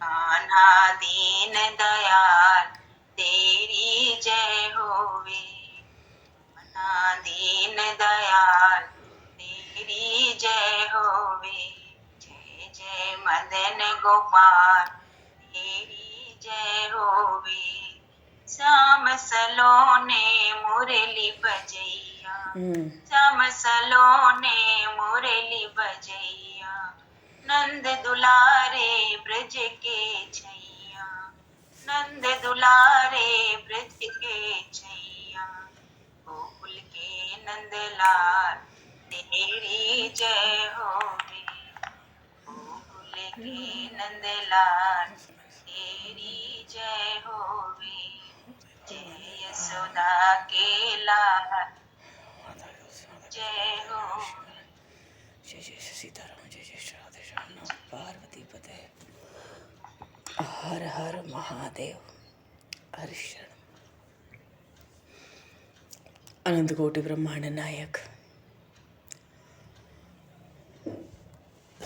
कान्हा दीन दयाल तेरी जय होवे। कान्हा दीन दयाल तेरी जय होवे। जय जय मदन गोपाल तेरी जय होवे। श्याम सलोने मुरली बजैया, श्याम सलोने मुरली बजैया। नंद दुलारे ब्रज के छैया, नंद दुलारे ब्रज के छैया। गोकुल के नंदलाल तेरी जय होवे। गोकुल के नंदलाल तेरी जय होवे। जय यशोदा के लाल जय होवे। जय जय सीताराम, जय जय राधे श्याम, नमः पार्वती पते, हर हर महादेव। हरिशरण अनंत कोटि ब्रह्मांड नायक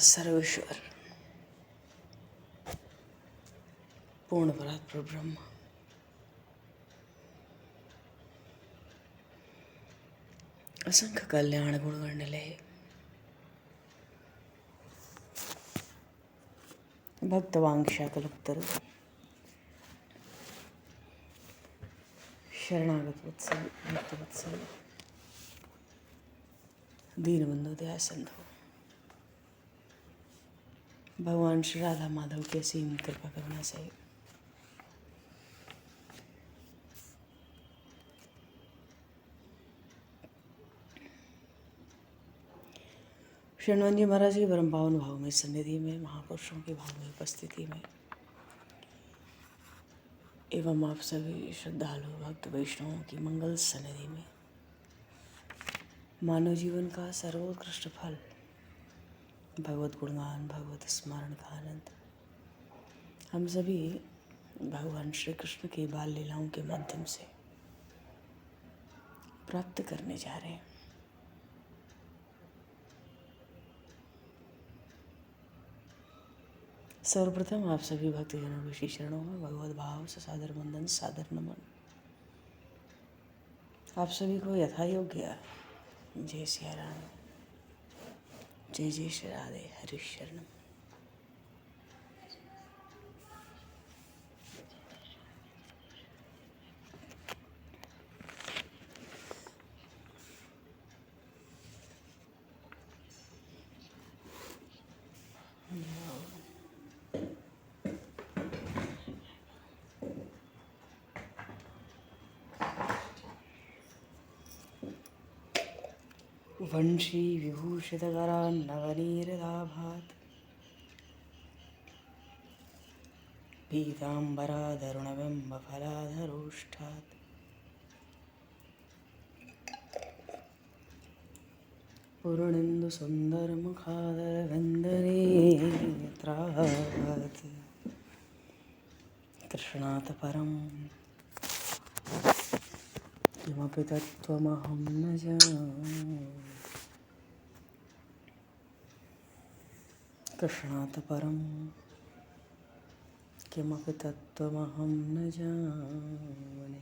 सर्वेश्वर पूर्ण परात्पर ब्रह्म, असंख्य कल्याण गुण गणले, भक्तवांक्षा कल्पतरु, शरणागत वत्सल, भक्त वत्सल, दीनबंधु दया सिंधु, भगवान श्री राधा माधव की असीम कृपा करना से शरणवन जी महाराज की परम पावन भाव में सन्निधि में, महापुरुषों की भाव में उपस्थिति में एवं आप सभी श्रद्धालु भक्त वैष्णवों की मंगल सन्निधि में मानव जीवन का सर्वोत्कृष्ट फल भगवत गुणगान, भगवत स्मरण का आनंद हम सभी भगवान श्री कृष्ण की बाल लीलाओं के माध्यम से प्राप्त करने जा रहे हैं। सर्वप्रथम आप सभी भक्तजनों के श्री चरणों में भगवत भाव से सादर वंदन, सादर नमन। आप सभी को यथा योग्य जय सिया राम, जय जय श्री राधे, हरि शरणम। वंशी विभूषितकरान्नवनीरदाभात् पीताम्बराधरुणबिम्बफलाधरोष्ठात् पूर्णेन्दुसुन्दरमुखादरविन्दनेत्रात् कृष्णात् परं किमपि तत्त्वमहं न जाने। कृष्णात् परं किमपि तत्त्वमहं न जाने।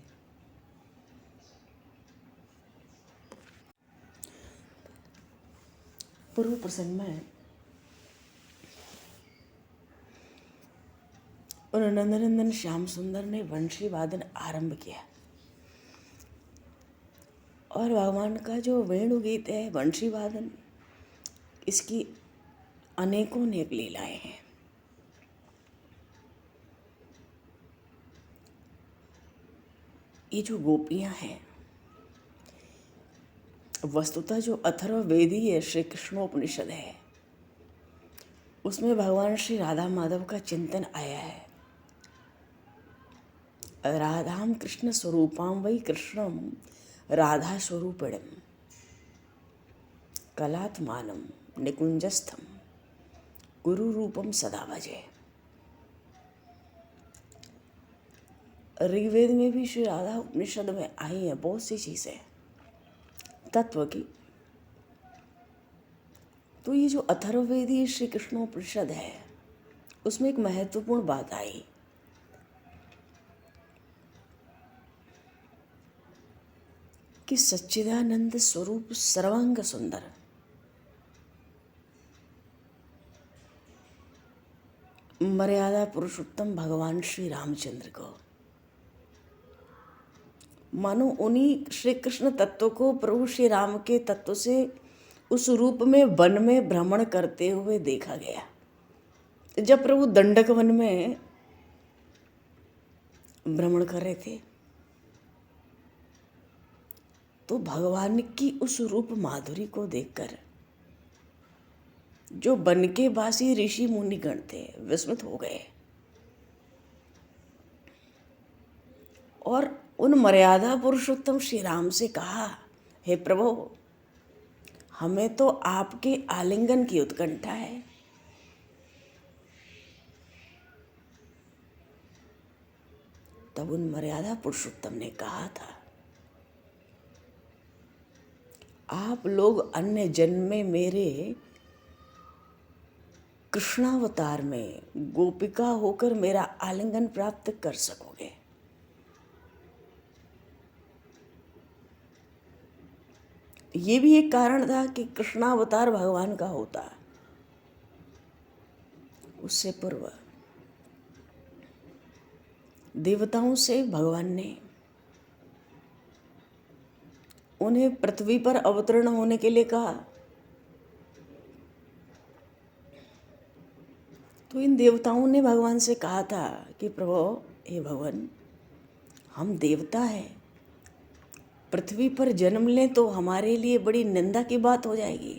पूर्व प्रसंग में उन नंदनंदन श्याम सुंदर ने वंशी वादन आरंभ किया और भगवान का जो वेणु गीत है, वंशी वादन, इसकी अनेकों नेक लीलाएं हैं। ये जो गोपियां हैं, वस्तुतः जो अथर्ववेदीय श्री कृष्णोपनिषद है, उसमें भगवान श्री राधा माधव का चिंतन आया है। राधाम कृष्ण स्वरूपाम वै कृष्णम राधा स्वरूपिणम कलात्मानम निकुंजस्थम गुरु रूपम सदा भजे। ऋग्वेद में भी श्री राधा उपनिषद में आई हैं बहुत सी चीजें तत्व की। तो ये जो अथर्ववेदी श्री कृष्णोपनिषद है, उसमें एक महत्वपूर्ण बात आई कि सच्चिदानंद स्वरूप सर्वांग सुंदर मर्यादा पुरुषोत्तम भगवान श्री रामचंद्र को, मानो उन्हीं श्री कृष्ण तत्व को प्रभु श्री राम के तत्व से उस रूप में वन में भ्रमण करते हुए देखा गया। जब प्रभु दंडक वन में भ्रमण कर रहे थे तो भगवान की उस रूप माधुरी को देखकर जो वन के वासी ऋषि मुनिगण थे विस्मित हो गए और उन मर्यादा पुरुषोत्तम श्री राम से कहा, हे प्रभु, हमें तो आपके आलिंगन की उत्कंठा है। तब उन मर्यादा पुरुषोत्तम ने कहा था, आप लोग अन्य जन्म में मेरे कृष्णावतार में गोपिका होकर मेरा आलिंगन प्राप्त कर सकोगे। ये भी एक कारण था कि कृष्णावतार भगवान का होता। उससे पूर्व देवताओं से भगवान ने उन्हें पृथ्वी पर अवतरण होने के लिए कहा, तो इन देवताओं ने भगवान से कहा था कि प्रभु, हे भगवान, हम देवता हैं, पृथ्वी पर जन्म लें तो हमारे लिए बड़ी निंदा की बात हो जाएगी,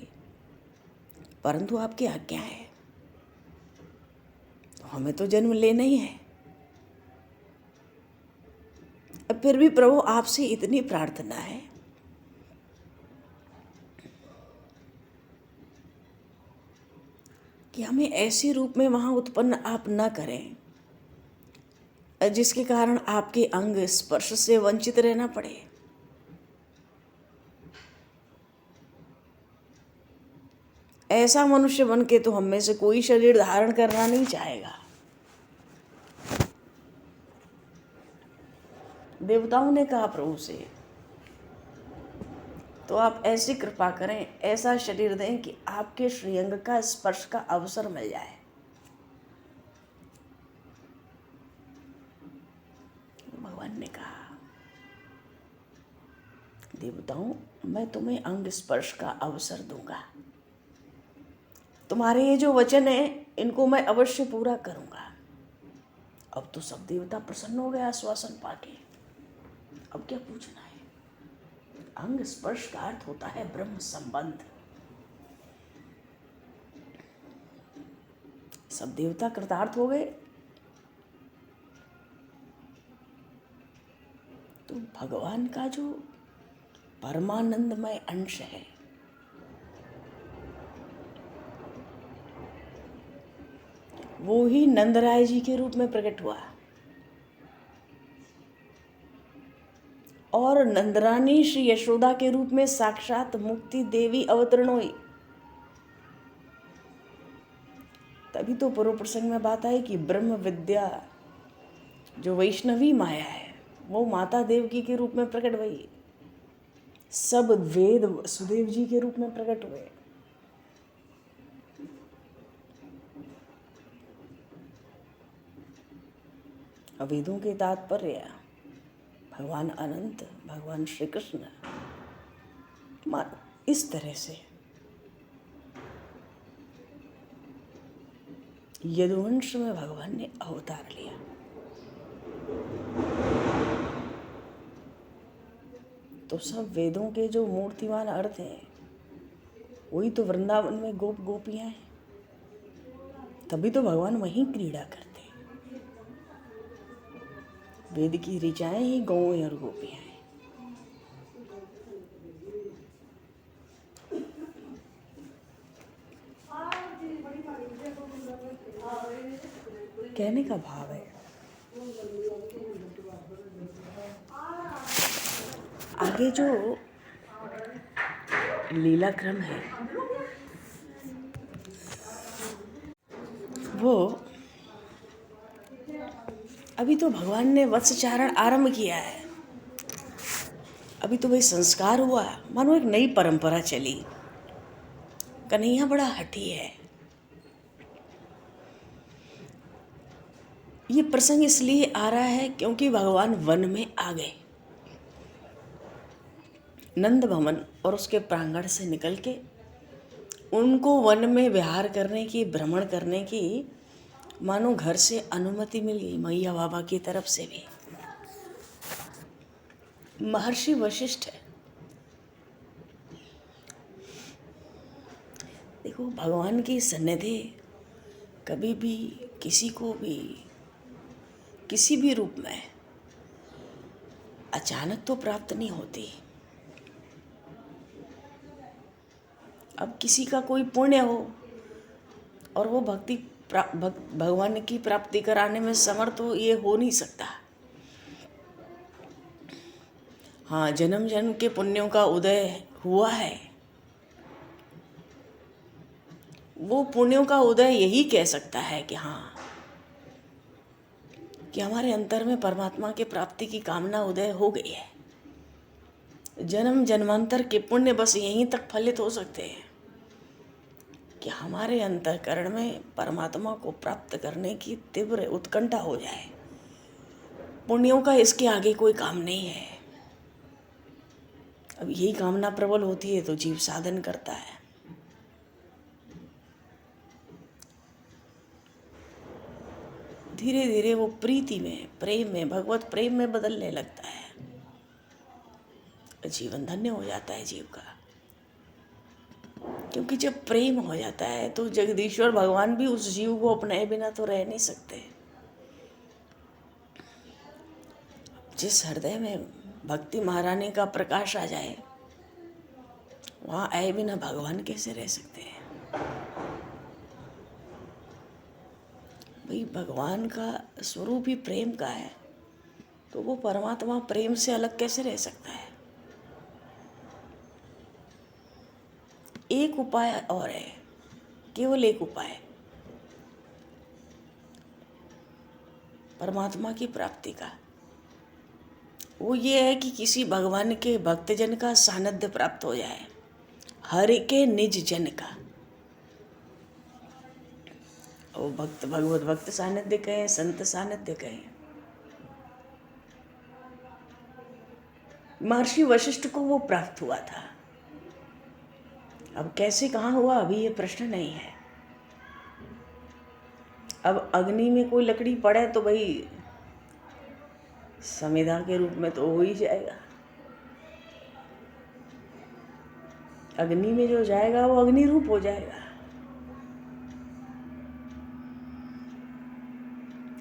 परंतु आपकी आज्ञा है, तो हमें तो जन्म लेना ही है। अब फिर भी प्रभु आपसे इतनी प्रार्थना है कि हमें ऐसे रूप में वहां उत्पन्न आप न करें जिसके कारण आपके अंग स्पर्श से वंचित रहना पड़े। ऐसा मनुष्य बन के तो हम में से कोई शरीर धारण करना नहीं चाहेगा। देवताओं ने कहा प्रभु से, तो आप ऐसी कृपा करें, ऐसा शरीर दें कि आपके श्रीअंग का स्पर्श का अवसर मिल जाए। भगवान ने कहा, देवताओं, मैं तुम्हें अंग स्पर्श का अवसर दूंगा, तुम्हारे ये जो वचन है इनको मैं अवश्य पूरा करूंगा। अब तो सब देवता प्रसन्न हो गए आश्वासन पाके। अब क्या पूछना है? अंग स्पर्श का अर्थ होता है ब्रह्म संबंध। सब देवता कृतार्थ हो गए। तो भगवान का जो परमानंदमय अंश है वो ही नंदराय जी के रूप में प्रकट हुआ और नंदरानी श्री यशोदा के रूप में साक्षात मुक्ति देवी अवतरण हुई। तभी तो पूर्व प्रसंग में बात आई कि ब्रह्म विद्या जो वैष्णवी माया है वो माता देवकी के रूप में प्रकट हुई। सब वेद वसुदेव जी के रूप में प्रकट हुए। वेदों के तात्पर्य भगवान अनंत, भगवान श्री कृष्ण इस तरह से यदुवंश में भगवान ने अवतार लिया। तो सब वेदों के जो मूर्तिमान अर्थ हैं वही तो वृंदावन में गोप गोपियां हैं। तभी तो भगवान वहीं क्रीड़ा करते। वेद की ऋचाएं ही गौएं और गोपियां हैं। कहने का भाव है आगे जो लीला क्रम है वो अभी तो भगवान ने वत्सचारण आरंभ किया है, अभी तो वही संस्कार हुआ, मानो एक नई परंपरा चली। कन्हैया बड़ा हठी है। ये प्रसंग इसलिए आ रहा है क्योंकि भगवान वन में आ गए। नंद भवन और उसके प्रांगण से निकल के उनको वन में विहार करने की, भ्रमण करने की मानो घर से अनुमति मिल गई, मैया बाबा की तरफ से भी। महर्षि वशिष्ठ है। देखो, भगवान की सन्निधि कभी भी किसी को भी किसी भी रूप में अचानक तो प्राप्त नहीं होती। अब किसी का कोई पुण्य हो और वो भगवान की प्राप्ति कराने में समर्थ हो, ये हो नहीं सकता। हाँ, जन्म जन्म के पुण्यों का उदय हुआ है। वो पुण्यों का उदय यही कह सकता है कि हाँ, कि हमारे अंतर में परमात्मा के प्राप्ति की कामना उदय हो गई है। जन्म जन्मांतर के पुण्य बस यहीं तक फलित हो सकते हैं कि हमारे अंतःकरण में परमात्मा को प्राप्त करने की तीव्र उत्कंठा हो जाए। पुण्यों का इसके आगे कोई काम नहीं है। अब यही कामना प्रबल होती है तो जीव साधन करता है। धीरे धीरे वो प्रीति में, प्रेम में, भगवत प्रेम में बदलने लगता है। जीवन धन्य हो जाता है जीव का। क्योंकि जब प्रेम हो जाता है तो जगदीश्वर भगवान भी उस जीव को अपने बिना तो रह नहीं सकते। जिस हृदय में भक्ति महारानी का प्रकाश आ जाए, वहाँ आए बिना भगवान कैसे रह सकते हैं। भाई, भगवान का स्वरूप ही प्रेम का है, तो वो परमात्मा प्रेम से अलग कैसे रह सकता है। एक उपाय और है, केवल एक उपाय परमात्मा की प्राप्ति का। वो ये है कि किसी भगवान के भक्तजन का सानिध्य प्राप्त हो जाए, हरि के निज जन का। वो भगवत भक्त सानिध्य कहें, संत सानिध्य कहें। महर्षि वशिष्ठ को वो प्राप्त हुआ था। अब कैसे, कहाँ हुआ, अभी ये प्रश्न नहीं है। अब अग्नि में कोई लकड़ी पड़े तो भाई समिधा के रूप में तो हो ही जाएगा। अग्नि में जो जाएगा वो अग्नि रूप हो जाएगा।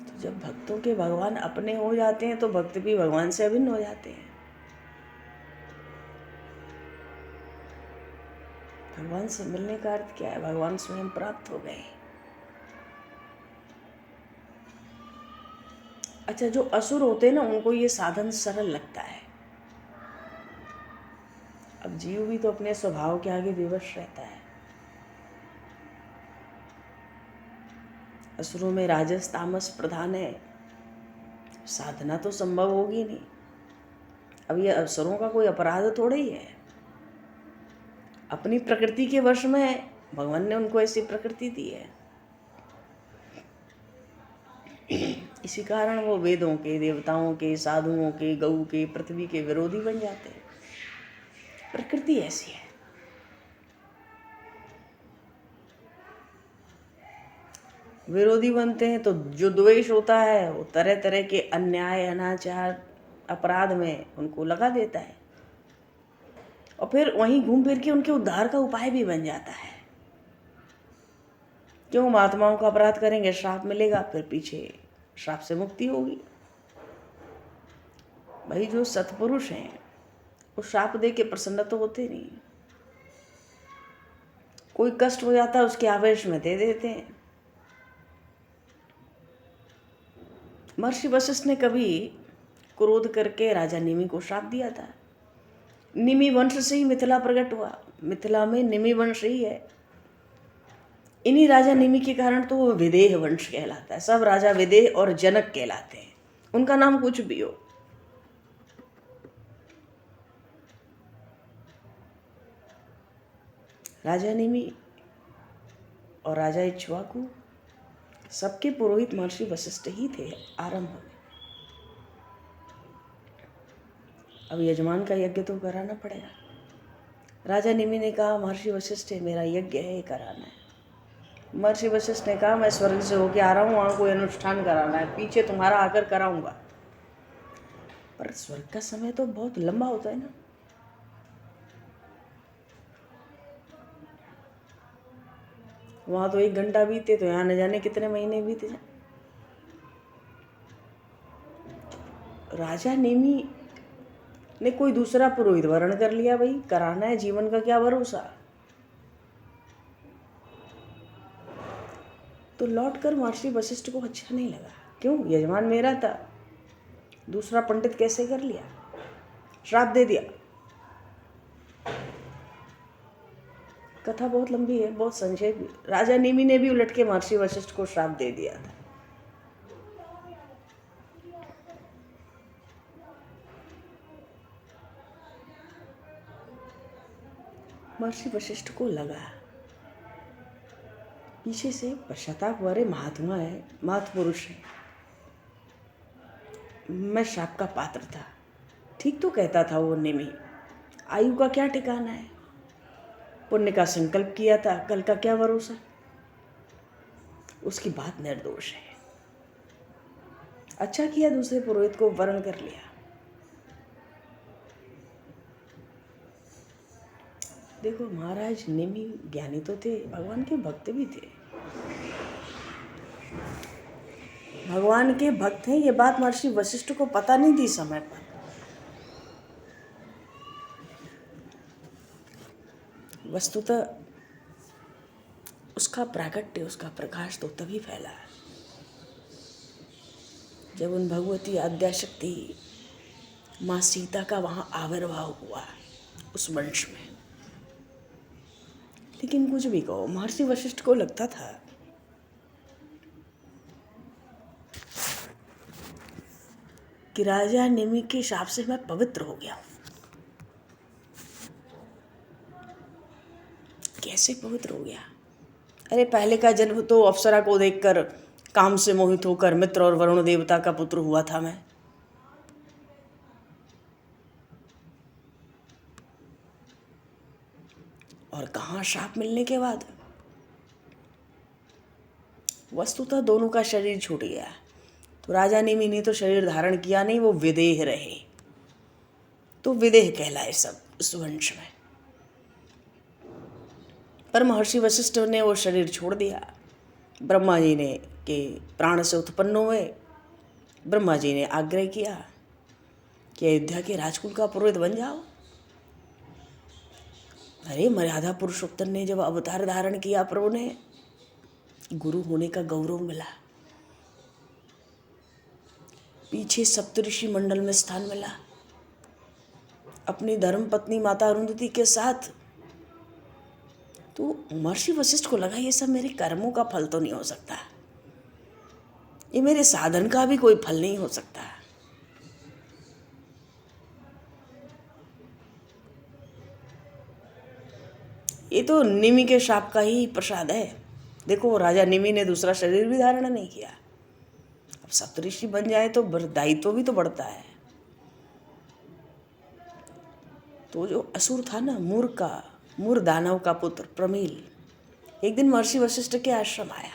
तो जब भक्तों के भगवान अपने हो जाते हैं तो भक्त भी भगवान से अभिन्न हो जाते हैं। भगवान से मिलने का अर्थ क्या है? भगवान स्वयं प्राप्त हो गए। अच्छा, जो असुर होते हैं ना, उनको ये साधन सरल लगता है। अब जीव भी तो अपने स्वभाव के आगे विवश रहता है। असुरों में राजस तामस प्रधान है, साधना तो संभव होगी नहीं। अब ये असुरों का कोई अपराध थोड़ा ही है। अपनी प्रकृति के वश में भगवान ने उनको ऐसी प्रकृति दी है। इसी कारण वो वेदों के, देवताओं के, साधुओं के, गऊ के, पृथ्वी के विरोधी बन जाते हैं। प्रकृति ऐसी है। विरोधी बनते हैं तो जो द्वेष होता है वो तरह तरह के अन्याय, अनाचार, अपराध में उनको लगा देता है और फिर वहीं घूम फिर के उनके उद्धार का उपाय भी बन जाता है। क्यों? महात्माओं का अपराध करेंगे, श्राप मिलेगा, फिर पीछे श्राप से मुक्ति होगी। भाई, जो सत्पुरुष हैं वो श्राप दे के प्रसन्न तो होते नहीं। कोई कष्ट हो जाता है उसके आवेश में दे देते हैं। महर्षि वशिष्ठ ने कभी क्रोध करके राजा निमि को श्राप दिया था। निमि वंश से ही मिथिला प्रकट हुआ। मिथिला में निमि वंश ही है। इन्हीं राजा निमि के कारण तो वो विदेह वंश कहलाता है। सब राजा विदेह और जनक कहलाते हैं। उनका नाम कुछ भी हो। राजा नेमि और राजा इक्ष्वाकु सबके पुरोहित महर्षि वशिष्ठ ही थे आरंभ में। अब यजमान का यज्ञ तो कराना पड़ेगा। राजा नेमि ने कहा, महर्षि वशिष्ठ मेरा यज्ञ है, कराना है। महर्षि वशिष्ठ ने कहा, मैं स्वर्ग से होके आ रहा हूँ, वहाँ कोई अनुष्ठान कराना है, पीछे तुम्हारा आकर कराऊंगा। पर स्वर्ग का समय तो बहुत लंबा होता है ना। वहाँ तो 1 घंटा बीते तो यहाँ न जाने कितने महीने बीते जाए। राजा नेमि ने कोई दूसरा पुरोहित वर्ण कर लिया, भाई कराना है, जीवन का क्या भरोसा। तो लौटकर महर्षि वशिष्ठ को अच्छा नहीं लगा। क्यों? यजमान मेरा था, दूसरा पंडित कैसे कर लिया, श्राप दे दिया। कथा बहुत लंबी है, बहुत संक्षेप भी। राजा नेमि ने भी उलट के महर्षि वशिष्ठ को श्राप दे दिया था। महर्षि वशिष्ठ को लगा, पीछे से पश्चाताप वाले महात्मा है, महापुरुष है, मैं श्राप का पात्र था। ठीक तो कहता था वो नेमि, आयु का क्या ठिकाना है, पुण्य का संकल्प किया था, कल का क्या भरोसा। उसकी बात निर्दोष है। अच्छा किया दूसरे पुरोहित को वर्ण कर लिया। देखो महाराज नेमि ज्ञानी तो थे, भगवान के भक्त भी थे। भगवान के भक्त हैं, ये बात महर्षि वशिष्ठ को पता नहीं थी समय पर। वस्तुतः उसका प्राकट्य, उसका प्रकाश तो तभी फैला जब उन भगवती आद्याशक्ति माँ सीता का वहाँ आविर्भाव हुआ उस वंश में। लेकिन कुछ भी कहो, महर्षि वशिष्ठ को लगता था कि राजा नेमि के शाप से मैं पवित्र हो गया। कैसे पवित्र हो गया? अरे पहले का जन्म तो अप्सरा को देखकर काम से मोहित होकर मित्र और वरुण देवता का पुत्र हुआ था मैं। और कहाँ श्राप मिलने के बाद वस्तुतः दोनों का शरीर छूट गया। तो राजा नेमि ने तो शरीर धारण किया नहीं, वो विदेह रहे, तो विदेह कहलाए सब उस वंश में। पर महर्षि वशिष्ठ ने वो शरीर छोड़ दिया। ब्रह्मा जी ने के प्राण से उत्पन्न हुए। ब्रह्मा जी ने आग्रह किया कि अयोध्या के राजकुल का पुरोहित बन जाओ। अरे मर्यादा पुरुषोत्तम ने जब अवतार धारण किया, प्रभु ने गुरु होने का गौरव मिला, पीछे सप्तऋषि मंडल में स्थान मिला, अपनी धर्म पत्नी माता अरुंधति के साथ। तो महर्षि वशिष्ठ को लगा ये सब मेरे कर्मों का फल तो नहीं हो सकता, ये मेरे साधन का भी कोई फल नहीं हो सकता। ये तो नेमि के शाप का ही प्रसाद है। देखो राजा नेमि ने दूसरा शरीर भी धारण नहीं किया। अब सप्तऋषि बन जाए तो दायित्व भी तो बढ़ता है। तो जो असुर था ना, मूर दानव का पुत्र प्रमील, एक दिन महर्षि वशिष्ठ के आश्रम आया।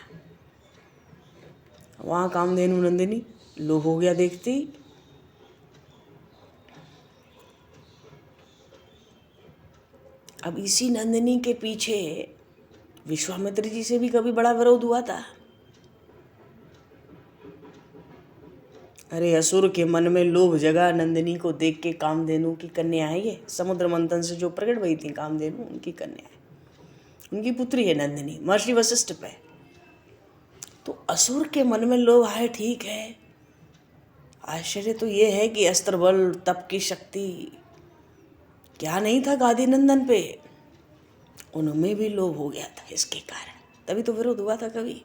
वहाँ कामधेनु नंदिनी लोभ हो गया देखती। अब इसी नंदिनी के पीछे विश्वामित्र जी से भी कभी बड़ा विरोध हुआ था। अरे असुर के मन में लोभ जगा नंदिनी को देख के। कामधेनु की कन्या है ये, समुद्र मंथन से जो प्रकट हुई थी कामधेनु, उनकी कन्या है, उनकी पुत्री है नंदिनी, महर्षि वशिष्ठ पे। तो असुर के मन में लोभ आए, ठीक है। आश्चर्य तो ये है कि अस्त्र बल तप की शक्ति क्या नहीं था गादी नंदन पे, उनमें भी लोभ हो गया था इसके कारण, तभी तो विरोध हुआ था कभी।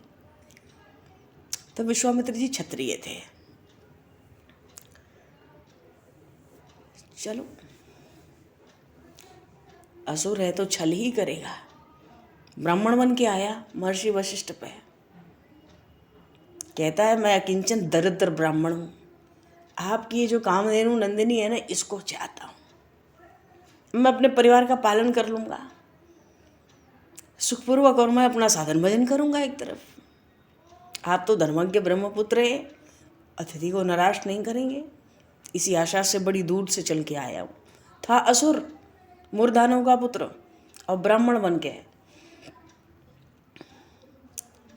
तब विश्वामित्र जी क्षत्रिय थे। चलो, असुर है तो छल ही करेगा। ब्राह्मण बन के आया महर्षि वशिष्ठ पे, कहता है मैं अकिंचन दरिद्र ब्राह्मण हूँ, आपकी ये जो कामधेनु नंदिनी है ना, इसको चाहता हूँ, मैं अपने परिवार का पालन कर लूँगा सुखपूर्वक, और मैं अपना साधन भजन करूँगा एक तरफ। आप तो धर्मज्ञ ब्रह्मपुत्र है, अतिथि को निराश नहीं करेंगे, इसी आशा से बड़ी दूर से चल के आया हूँ। था असुर, मूर्धानव का पुत्र, और ब्राह्मण बन के।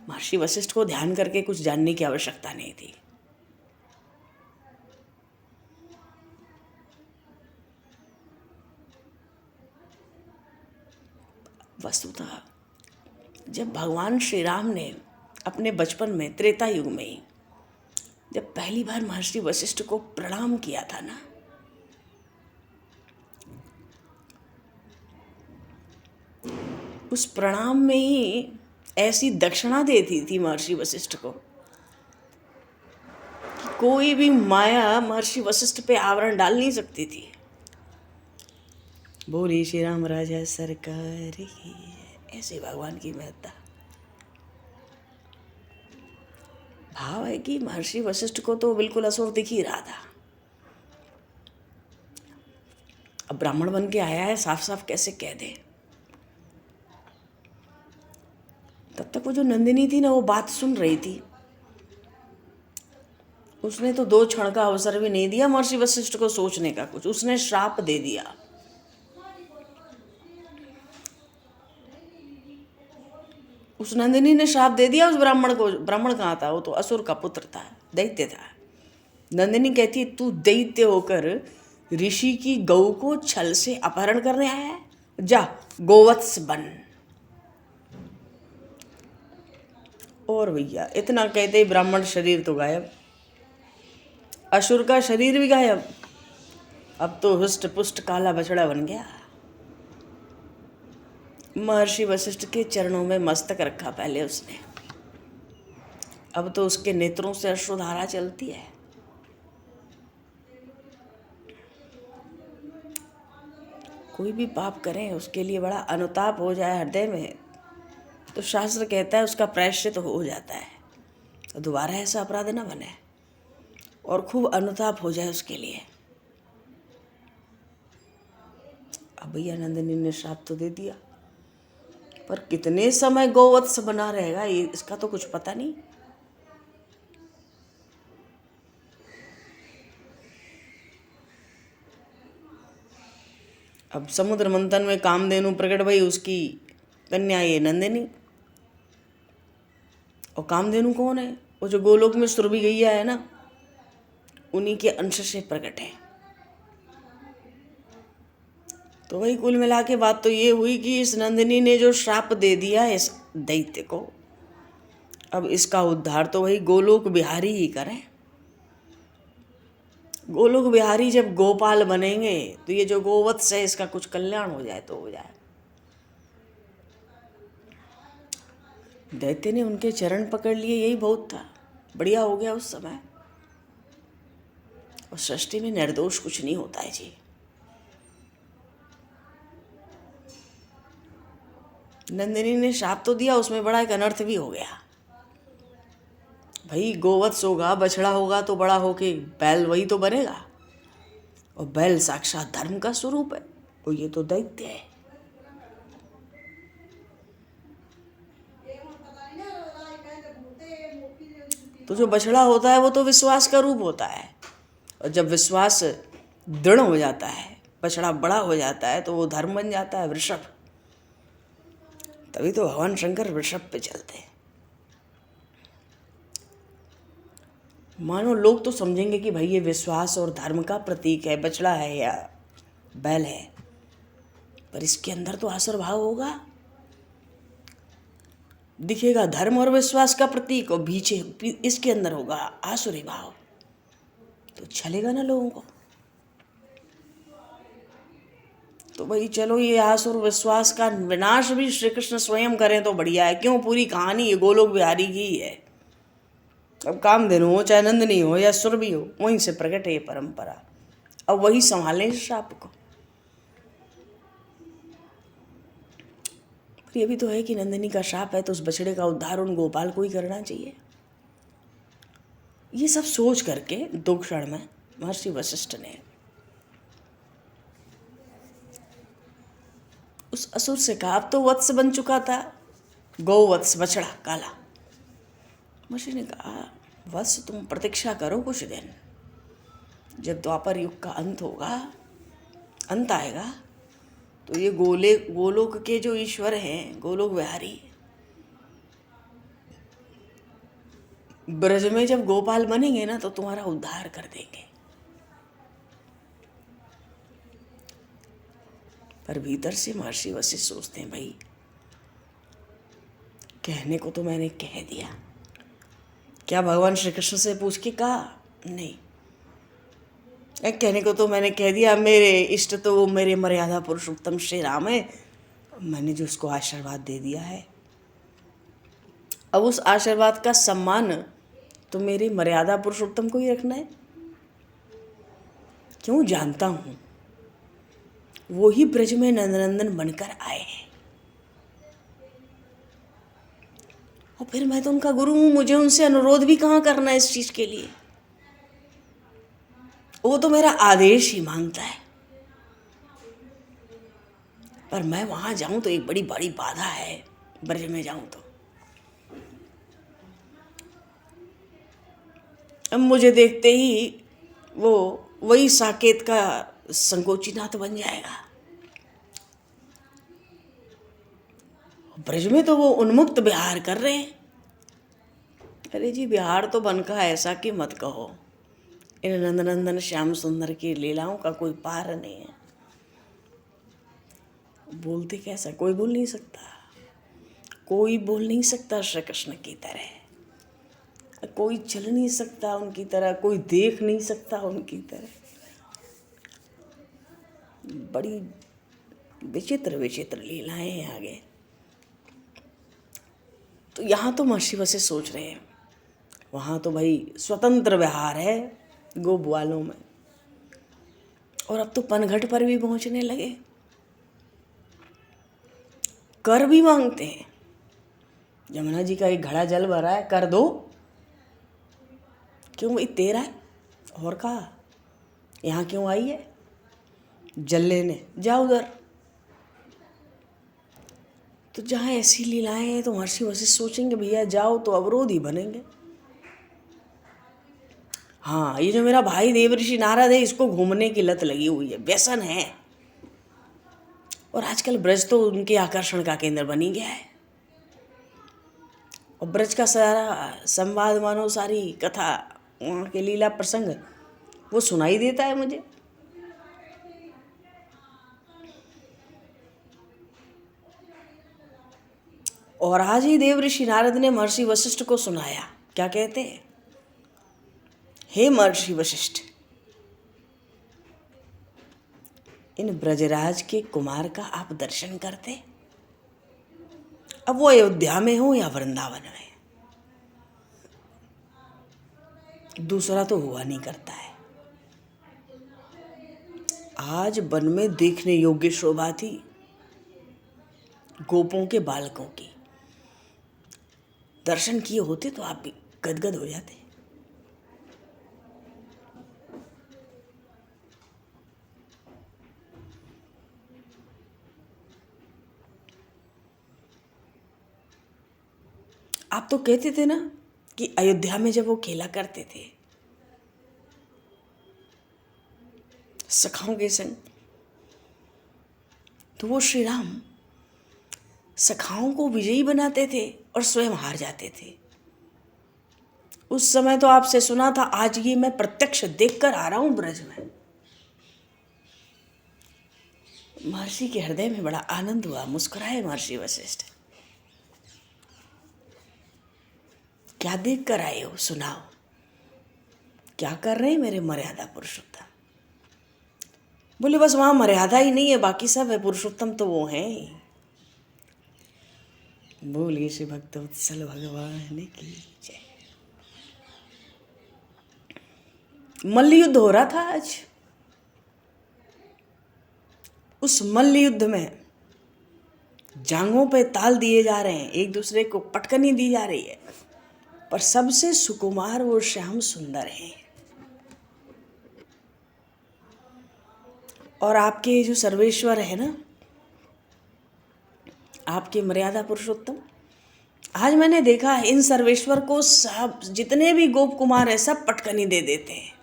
महर्षि वशिष्ठ को ध्यान करके कुछ जानने की आवश्यकता नहीं थी। वस्तुतः जब भगवान श्री राम ने अपने बचपन में, त्रेता युग में ही, जब पहली बार महर्षि वशिष्ठ को प्रणाम किया था ना, उस प्रणाम में ही ऐसी दक्षिणा देती थी महर्षि वशिष्ठ को कि कोई भी माया महर्षि वशिष्ठ पे आवरण डाल नहीं सकती थी। बोली श्री राम राजा सरकार की, ऐसे भगवान की महत्ता। भाव है कि महर्षि वशिष्ठ को तो बिल्कुल असुर दिख ही रहा था। अब ब्राह्मण बन के आया है, साफ साफ कैसे कह दे। तब तक वो जो नंदिनी थी ना, वो बात सुन रही थी, उसने तो 2 क्षण का अवसर भी नहीं दिया महर्षि वशिष्ठ को सोचने का कुछ, उसने श्राप दे दिया। उस नंदिनी ने श्राप दे दिया उस ब्राह्मण को। ब्राह्मण कहाँ था, वो तो असुर का पुत्र था, दैत्य था। नंदिनी कहती तू दैत्य होकर ऋषि की गौ को छल से अपहरण करने आया है, जा गोवत्स बन। और भैया इतना कहते ही ब्राह्मण शरीर तो गायब, असुर का शरीर भी गायब। अब तो हुष्ट पुष्ट काला बछड़ा बन गया। महर्षि वशिष्ठ के चरणों में मस्तक रखा पहले उसने, अब तो उसके नेत्रों से अश्रुधारा चलती है। कोई भी पाप करें उसके लिए बड़ा अनुताप हो जाए हृदय में, तो शास्त्र कहता है उसका प्रायश्चित हो जाता है, तो दोबारा ऐसा अपराध न बने, और खूब अनुताप हो जाए उसके लिए। अब भैया नंदिनी ने श्राप तो दे दिया, पर कितने समय गोवत्स बना रहेगा ये, इसका तो कुछ पता नहीं। अब समुद्र मंथन में कामधेनु प्रकट भई, उसकी कन्या ये नंदिनी। और कामधेनु कौन है, वो जो गोलोक में सुरभि गैया है ना, उन्हीं के अंश से प्रकट है। तो वही कुल मिला के बात तो ये हुई कि इस नंदिनी ने जो श्राप दे दिया इस दैत्य को, अब इसका उद्धार तो वही गोलोक बिहारी ही करें। गोलोक बिहारी जब गोपाल बनेंगे तो ये जो गोवत्स है इसका कुछ कल्याण हो जाए तो हो जाए। दैत्य ने उनके चरण पकड़ लिए, यही बहुत था, बढ़िया हो गया उस समय। और सृष्टि में निर्दोष कुछ नहीं होता है जी। नंदिनी ने शाप तो दिया, उसमें बड़ा एक अनर्थ भी हो गया। भाई गोवत्स होगा, बछड़ा होगा तो बड़ा होके बैल वही तो बनेगा, और बैल साक्षात धर्म का स्वरूप है, और ये तो दैत्य है। तो जो बछड़ा होता है वो तो विश्वास का रूप होता है, और जब विश्वास दृढ़ हो जाता है, बछड़ा बड़ा हो जाता है, तो वो धर्म बन जाता है, वृषभ। तभी तो भगवान शंकर वृषभ पे चलते हैं। मानो लोग तो समझेंगे कि भाई ये विश्वास और धर्म का प्रतीक है, बछड़ा है या बैल है, पर इसके अंदर तो आसुर भाव होगा। दिखेगा धर्म और विश्वास का प्रतीक, और पीछे इसके अंदर होगा आसुरी भाव, तो चलेगा ना लोगों को। तो भाई चलो ये आसुर विश्वास का विनाश भी श्री कृष्ण स्वयं करें तो बढ़िया है। क्यों, पूरी कहानी ये गोलोक बिहारी की ही है। अब कामधेनु हो चाहे नंदिनी हो या सुरभि हो, वहीं से प्रकट है ये परंपरा। अब वही संभालें इस श्राप को। ये भी तो है कि नंदिनी का श्राप है तो उस बछड़े का उद्धार उन गोपाल को ही करना चाहिए। ये सब सोच करके 2 क्षण में महर्षि वशिष्ठ ने उस असुर से कहा, अब तो वत्स बन चुका था, गौ वत्स, बछड़ा काला। महर्षि ने कहा, वत्स तुम प्रतीक्षा करो कुछ दिन, जब द्वापर युग का अंत होगा, अंत आएगा, तो ये गोलोक के जो ईश्वर हैं, गोलोक विहारी, ब्रज में जब गोपाल बनेंगे ना तो तुम्हारा उद्धार कर देंगे। पर भीतर से महर्षि वशिष्ठ सोचते हैं, भाई कहने को तो मैंने कह दिया, क्या भगवान श्री कृष्ण से पूछ के कहा? नहीं, कहने को तो मैंने कह दिया, मेरे इष्ट तो वो मेरे मर्यादा पुरुषोत्तम श्री राम है, मैंने जो उसको आशीर्वाद दे दिया है, अब उस आशीर्वाद का सम्मान तो मेरे मर्यादा पुरुषोत्तम को ही रखना है। क्यों? जानता हूं वो ही ब्रज में नंदनंदन बनकर आए हैं, और फिर मैं तो उनका गुरु हूं, मुझे उनसे अनुरोध भी कहाँ करना है इस चीज के लिए, वो तो मेरा आदेश ही मांगता है। पर मैं वहां जाऊं तो एक बड़ी बड़ी बाधा है, ब्रज में जाऊं तो अब मुझे देखते ही वो वही साकेत का संकोचीनाथ बन जाएगा। ब्रज में तो वो उन्मुक्त विहार कर रहे हैं। अरे जी, विहार तो बनका ऐसा कि मत कहो, इन नंदनंदन श्याम सुंदर की लीलाओं का कोई पार नहीं है। बोलते कैसा? कोई बोल नहीं सकता, कोई बोल नहीं सकता श्री कृष्ण की तरह, कोई चल नहीं सकता उनकी तरह, कोई देख नहीं सकता उनकी तरह। बड़ी विचित्र विचित्र लीलाएं हैं आगे। तो यहाँ तो महर्षि वशिष्ठ सोच रहे हैं, वहाँ तो भाई स्वतंत्र विहार है गोप वालों में, और अब तो पनघट पर भी पहुँचने लगे, कर भी मांगते हैं। यमुना जी का एक घड़ा जल भरा है, कर दो। क्यों भाई? तेरा है और कहा, यहाँ क्यों आई है जल लेने? जा उधर। तो जहाँ ऐसी लीलाएं हैं तो महर्षि वशिष्ठ सोचेंगे भैया जाओ तो अवरोध ही बनेंगे। हाँ, ये जो मेरा भाई देवर्षि नारद है, इसको घूमने की लत लगी हुई है, व्यसन है, और आजकल ब्रज तो उनके आकर्षण का केंद्र बनी गया है, और ब्रज का सारा संवाद मानो, सारी कथा, वहाँ के लीला प्रसंग वो सुनाई देता है मुझे। और आज ही देवर्षि नारद ने महर्षि वशिष्ठ को सुनाया। क्या कहते हैं? हे महर्षि वशिष्ठ, इन ब्रजराज के कुमार का आप दर्शन करते, अब वो अयोध्या में हो या वृंदावन में, दूसरा तो हुआ नहीं करता है। आज वन में देखने योग्य शोभा थी गोपों के बालकों की, दर्शन किए होते तो आप भी गदगद हो जाते। आप तो कहते थे ना कि अयोध्या में जब वो खेला करते थे सखाओं के संग, तो वो श्री राम सखाओं को विजयी बनाते थे और स्वयं हार जाते थे। उस समय तो आपसे सुना था, आज ये मैं प्रत्यक्ष देखकर आ रहा हूं ब्रज में। महर्षि के हृदय में बड़ा आनंद हुआ, मुस्कुराए महर्षि वशिष्ठ। क्या देख कर आए हो? सुनाओ, क्या कर रहे हैं मेरे मर्यादा पुरुषोत्तम? बोले बस वहां मर्यादा ही नहीं है, बाकी सब है, पुरुषोत्तम तो वो हैं ही। बोलिए श्री भक्तवत्सल भगवान की जय। मल्ल युद्ध हो रहा था आज, उस मल्ल युद्ध में जांघों पे ताल दिए जा रहे हैं, एक दूसरे को पटकनी दी जा रही है, पर सबसे सुकुमार वो श्याम सुंदर हैं। और आपके जो सर्वेश्वर है ना, आपके मर्यादा पुरुषोत्तम, आज मैंने देखा है इन सर्वेश्वर को सब जितने भी गोप कुमार हैं सब पटकनी दे देते हैं।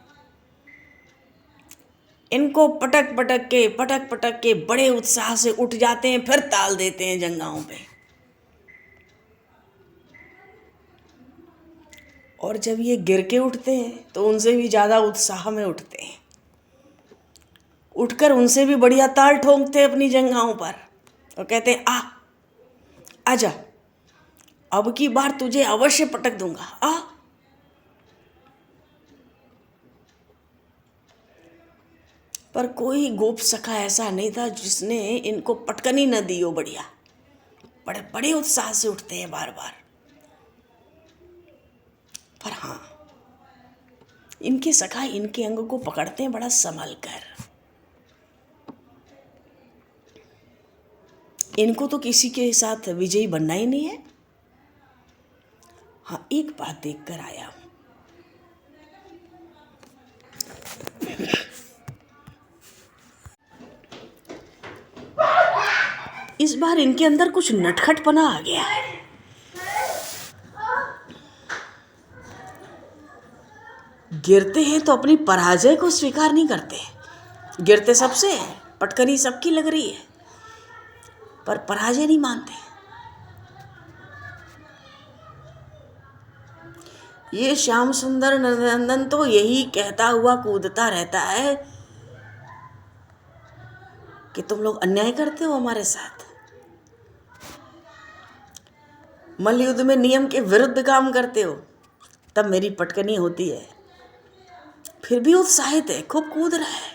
इनको पटक पटक के बड़े उत्साह से उठ जाते हैं, फिर ताल देते हैं जंघाओं पे। और जब ये गिर के उठते हैं तो उनसे भी ज़्यादा उत्साह में उठते हैं, उठकर उनसे भी बढ़िया ताल ठोंकते हैं अपनी जंघाओं पर और कहते हैं आजा, अब की बार तुझे अवश्य पटक दूंगा, आ। पर कोई गोप सखा ऐसा नहीं था जिसने इनको पटकनी न दी हो बढ़िया। बड़े बड़े उत्साह से उठते हैं बार बार। पर हाँ, इनके सखा इनके अंग को पकड़ते हैं बड़ा संभल कर। इनको तो किसी के साथ विजयी बनना ही नहीं है। हाँ, एक बात देख कर आया हूं। इस बार इनके अंदर कुछ नटखटपना आ गया है। गिरते हैं तो अपनी पराजय को स्वीकार नहीं करते। गिरते सबसे हैं, पटकनी सबकी लग रही है, पर पराजय नहीं मानते। ये श्याम सुंदर नंदन तो यही कहता हुआ कूदता रहता है कि तुम लोग अन्याय करते हो हमारे साथ, मल्ल युद्ध में नियम के विरुद्ध काम करते हो, तब मेरी पटकनी होती है। फिर भी उत्साहित है, खूब कूद रहा है।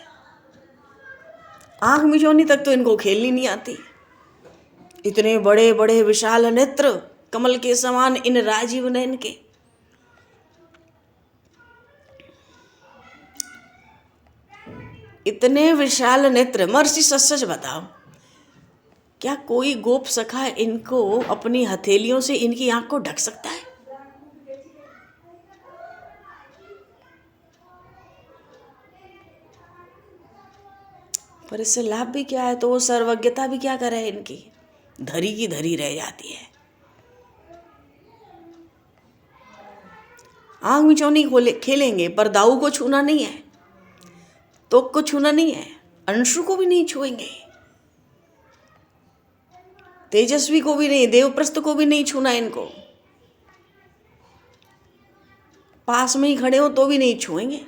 आंख मिचौनी तक तो इनको खेलनी नहीं आती। इतने बड़े बड़े विशाल नेत्र, कमल के समान इन राजीव नयन के। इतने विशाल नेत्र, मर्सी सच सच बताओ, क्या कोई गोप सखा इनको अपनी हथेलियों से इनकी आंख को ढक सकता है? पर इससे लाभ भी क्या है? तो वो सर्वज्ञता भी क्या करे, इनकी धरी की धरी रह जाती है। आंख मिचौनी खेलेंगे, पर दाऊ को छूना नहीं है, तोक को छूना नहीं है, अंशु को भी नहीं छुएंगे, तेजस्वी को भी नहीं, देवप्रस्थ को भी नहीं छूना इनको। पास में ही खड़े हो तो भी नहीं छुएंगे।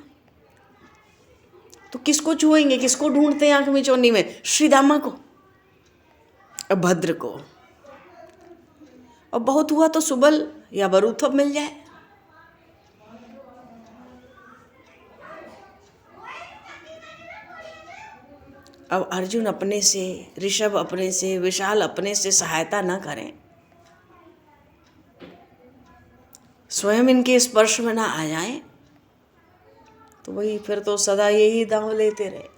तो किसको छुएंगे? किसको ढूंढते हैं आंख मिचौनी में? श्रीदामा को, भद्र को, और बहुत हुआ तो सुबल या बरूथब मिल जाए। अब अर्जुन अपने से, ऋषभ अपने से, विशाल अपने से सहायता न करें, स्वयं इनके स्पर्श में ना आ जाएं, तो वही फिर तो सदा यही दांव लेते रहे,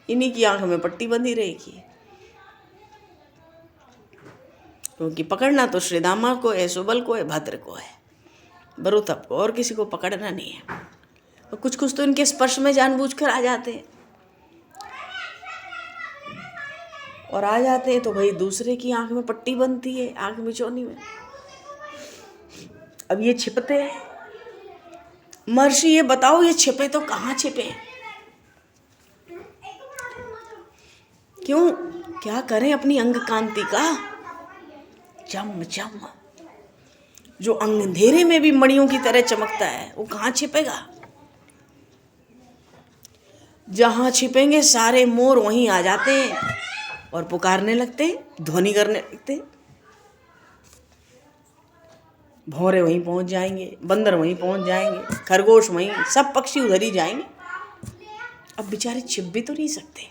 इन्हीं की आंख में पट्टी बंधी रहेगी। क्योंकि पकड़ना तो श्रीदामा को है, सुबल को है, भद्र को है, बरूथब को, और किसी को पकड़ना नहीं है। और कुछ कुछ तो इनके स्पर्श में जानबूझकर आ जाते हैं, और आ जाते हैं तो भाई दूसरे की आंख में पट्टी बनती है, आंख मिचौनी में। अब ये छिपते हैं। महर्षि ये बताओ, ये छिपे तो कहाँ छिपे? क्यों, क्या करें अपनी अंग कांति का? चम चम, जो अंधेरे में भी मणियों की तरह चमकता है, वो कहाँ छिपेगा? जहां छिपेंगे सारे मोर वहीं आ जाते हैं और पुकारने लगते हैं, ध्वनि करने लगते हैं। भौरे वहीं पहुंच जाएंगे, बंदर वहीं पहुंच जाएंगे, खरगोश वहीं, सब पक्षी उधर ही जाएंगे। अब बेचारे छिप भी तो नहीं सकते।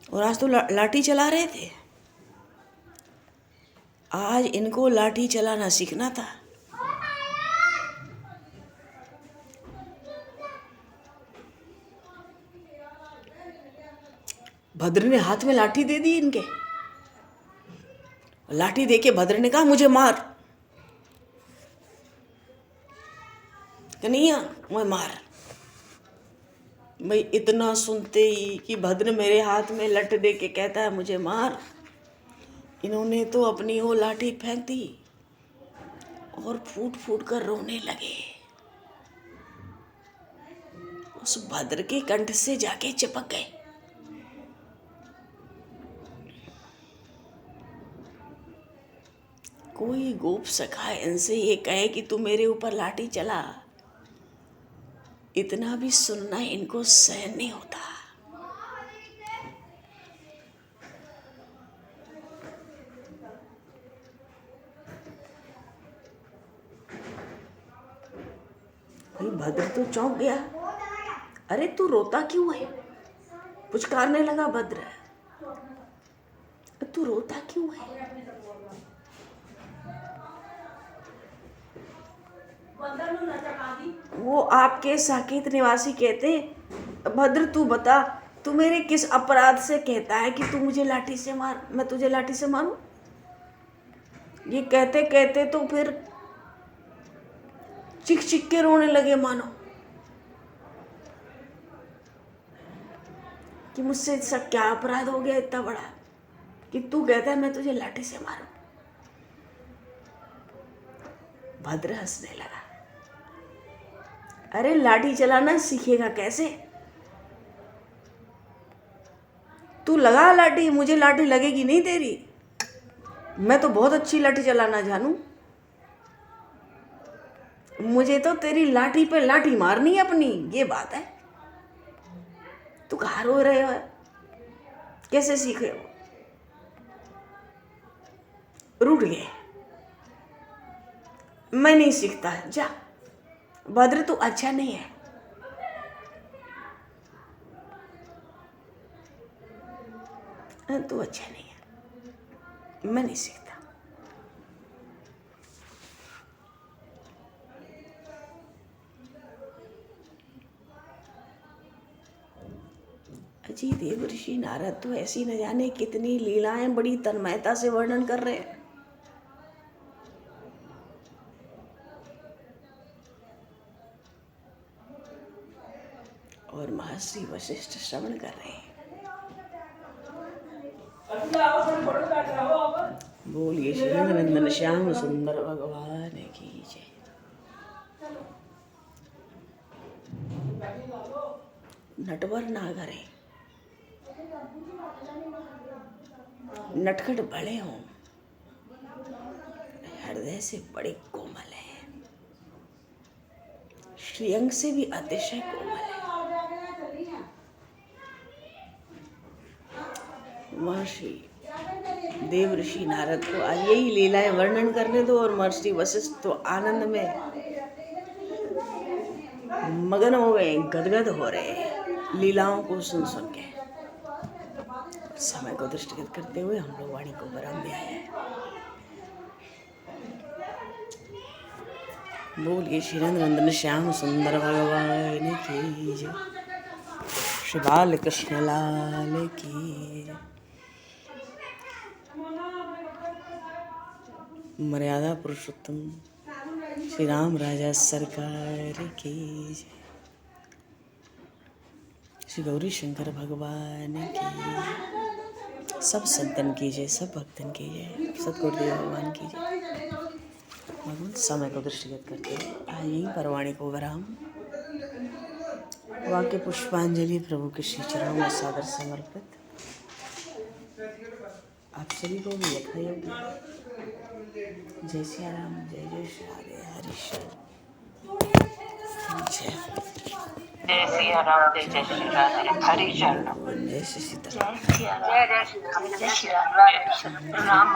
और आज तो लाठी चला रहे थे, आज इनको लाठी चलाना सीखना था। भद्र ने हाथ में लाठी दे दी इनके। लाठी देके भद्र ने कहा मुझे मार। कन्हैया मैं मार। मैं इतना सुनते ही कि भद्र मेरे हाथ में लठ दे के कहता है मुझे मार, इन्होंने तो अपनी वो लाठी फेंक दी और फूट फूट कर रोने लगे। उस भद्र के कंठ से जाके चिपक गए। कोई गोप सखा इनसे ये कहे कि तू मेरे ऊपर लाठी चला, इतना भी सुनना इनको सहन नहीं होता। भाई भद्र तो चौंक गया। अरे तू रोता क्यों है? पुचकारने लगा भद्र, तू रोता क्यों है? वो आपके साकेत निवासी कहते, भद्र तू बता, तू मेरे किस अपराध से कहता है कि तू मुझे लाठी से मार, मैं तुझे लाठी से मारूं? ये कहते कहते तो फिर चिक चिक के रोने लगे, मानो कि मुझसे सब क्या अपराध हो गया इतना बड़ा कि तू कहता है मैं तुझे लाठी से मारूं। भद्र हंसने लगा। अरे लाठी चलाना सीखेगा कैसे? तू लगा लाठी, मुझे लाठी लगेगी नहीं तेरी, मैं तो बहुत अच्छी लाठी चलाना जानू। मुझे तो तेरी लाठी पे लाठी मारनी है अपनी, ये बात है। तू कहाँ रो रहे हो? कैसे सीखे हो? रूठ गए। मैं नहीं सीखता, जा। भद्र तू अच्छा नहीं है। तू अच्छा नहीं है, मैं नहीं सीखता। अजी देव ऋषि नारद तो ऐसी न जाने कितनी लीलाएं बड़ी तन्मयता से वर्णन कर रहे हैं। और महर्षि वशिष्ठ श्रवण कर रहे हैं। बोलिए श्री नंदन श्याम सुंदर भगवान की जय। नटवर नागर है, नटखट बड़े हों, हृदय से बड़े कोमल हैं, श्रीअंग से भी अतिशय कोमल है। महर्षि देव ऋषि नारद को आज यही लीलाएं वर्णन करने दो और महर्षि वशिष्ठ तो आनंद में मगन हो गए, गदगद हो रहे लीलाओं को सुन सुन के। समय को दृष्टिगत करते हुए हम लोग वाणी को विराम दिया है। बोलिए श्री नंदन श्याम सुंदर भगवान की जय। श्री बाल कृष्ण लाल की जय। मर्यादा पुरुषोत्तम श्री राम राजा सरकार की जय। श्री गौरी शंकर भगवान की, सब संतन की जय, सब भक्तन की जय, सतगुरुदेव भगवान की जय। भगवान समय को दृष्टिगत करते आज यहीं पर वाणी को विराम। वाक्य पुष्पांजलि प्रभु के श्री चरणों में सादर समर्पित। आप सभी को भी यथायोग्य जय सिया राम, जय जय श्री राधे, हरि जय जय सिया राम, जय जय श्री राधे, हरि चरण, जय श्री सीताराम, जय जय श्री राम, जय श्री राम, राम